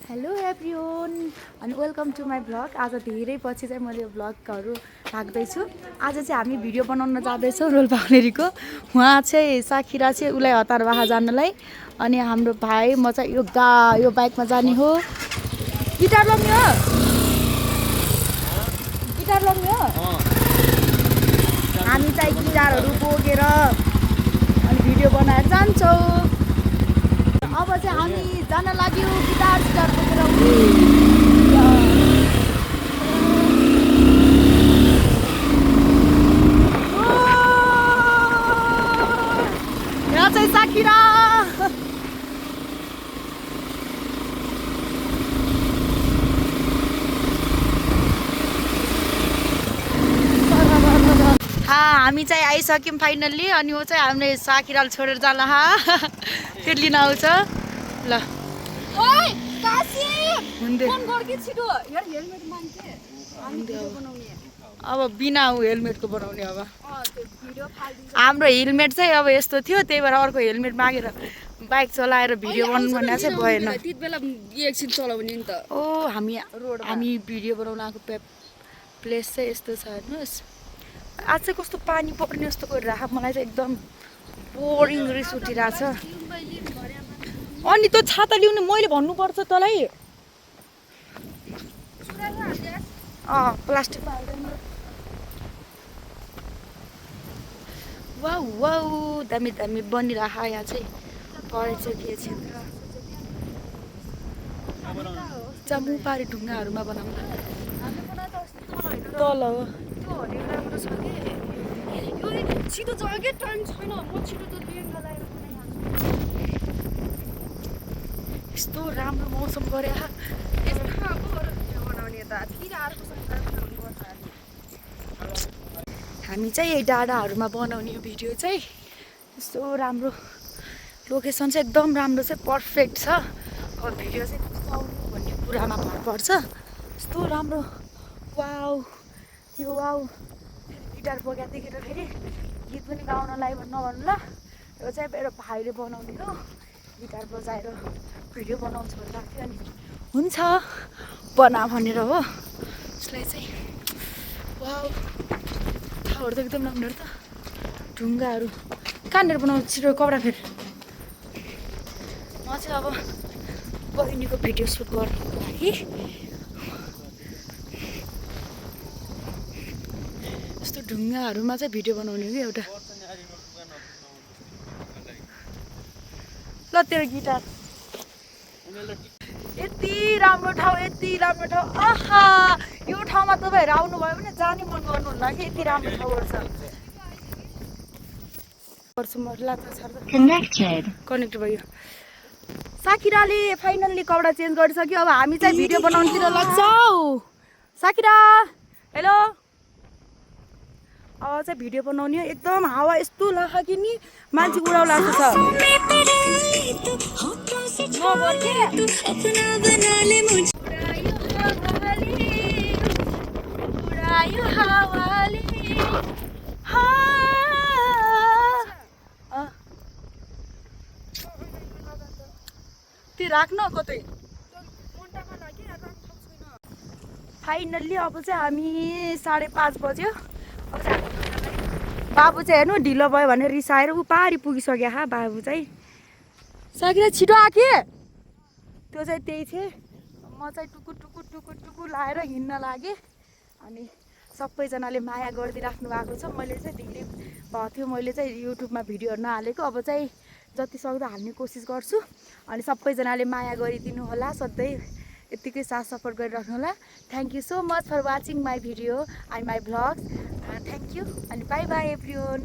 Hello everyone अनि welcome to my vlog. आज धेरै पछि चाहिँ मैले भ्लगहरू राख्दैछु। आज चाहिँ हामी भिडियो बनाउन जाँदैछौँ रोल्पानेरीको। उहाँ चाहिँ साखिरा चाहिँ उसलाई हतार बाखा जानलाई, अनि हाम्रो भाइ म चाहिँ यो बाइकमा जाने हो। गिटार लग्ने हो, गिटार लग्ने हो। हामी चाहिँ गिटारहरू बोकेर अनि भिडियो बनाएर जान्छौँ। अब चाहिँ हामी जान लाग्यो गिटार बोकेर। यहाँ चाहिँ साखिरा। हामी चाहिँ आइसक्यौँ फाइनल्ली। अनि ऊ चाहिँ हामीले साखिराल छोडेर जाला फेरि लिन आउँछ ल। अब बिना हेलमेटको बनाउने। अब हाम्रो हेलमेट चाहिँ अब यस्तो थियो, त्यही भएर अर्को हेलमेट मागेर बाइक चलाएर भिडियो बनाउनु भन्ने चाहिँ भएन। एकछिन चलाउने नि त। ओ हामी भिडियो बनाउन आएको प्लेस चाहिँ यस्तो छ हेर्नुहोस्। आज चाहिँ कस्तो पानी पर्ने जस्तो गरिरहेको, मलाई चाहिँ एकदम बोरिङ रिस उठिरहेछ। अनि त्यो छाता ल्याउने मैले भन्नुपर्छ तँलाई। प्लास्टिकमा हाल्दैन। वाउ वाउ दामी दामी बनिरह। यहाँ चाहिँ पर्यटकीय क्षेत्र चमुपारी ढुङ्गाहरूमा बनाउँदा तल हो। छिटो जग्गा के टाइम छैन, म छिटो त लेङ्गा लगाएर यस्तो राम्रो मौसम गरे। हामी चाहिँ यही डाँडाहरूमा बनाउने भिडियो चाहिँ। यस्तो राम्रो लोकेसन चाहिँ एकदम राम्रो चाहिँ पर्फेक्ट छ। अब भिडियो चाहिँ कस्तो आउने भन्ने कुरामा भर पर्छ। यस्तो राम्रो वाउ यो वाउ। गिटार बोकेर देखेर फेरि गीत पनि गाउनलाई नभन्नु ल। यो चाहिँ मेरो भाइले बनाउने हो, गिटार बजाएर भिडियो बनाउँछु भनेको थियो। अनि हुन्छ बना भनेर हो उसलाई चाहिँ। वाउ ठाउँहरू त एकदम राम्रो त। ढुङ्गाहरू कहाँनिर बनाउँछु छिटो कपडा फेरि। म चाहिँ अब बहिनीको भिडियो सुट गर्नुको लागि यस्तो ढुङ्गाहरूमा चाहिँ भिडियो बनाउने कि एउटा। ल तेरो गिटार यति राम्रो ठाउँ, यति राम्रो ठाउँ। आहा यो ठाउँमा तपाईँहरू आउनुभयो भने जाने मन गर्नुहुन्न कि यति राम्रो ठाउँहरू छ। कनेक्ट भयो। साखिराले फाइनल्ली कपडा चेन्ज गरिसक्यो। अब हामी चाहिँ भिडियो बनाउनुतिर लाग्छौँ। साखिरा हेलो। अब चाहिँ भिडियो बनाउने हो। एकदम हावा यस्तो लाग्छ कि नि मान्छे उडाउला जस्तो छ। त्यो राख्न कतै फाइनल्ली। अब चाहिँ हामी 5:30 बज्यो। अब चाहिँ बाबु चाहिँ हेर्नु ढिलो भयो भनेर रिसाएर ऊ पारी पुगिसक्यो। बाबु चाहिँ साखिरा छिटो आके त्यो चाहिँ त्यही थिएँ। म चाहिँ टुकुर टुकुर टुकुर टुकुर लाएर हिँड्न लागेँ। अनि सबैजनाले माया गरिदिइराख्नु भएको छ। मैले चाहिँ धेरै भएको थियो, मैले चाहिँ युट्युबमा भिडियोहरू नहालेको। अब चाहिँ जति सक्दो हाल्ने कोसिस गर्छु। अनि सबैजनाले माया गरिदिनु होला, सधैँ यत्तिकै साथ सपोर्ट गरिराख्नु होला। Thank you so much for watching my video and my vlogs. Thank you अनि बाई बाई एभ्रिवन।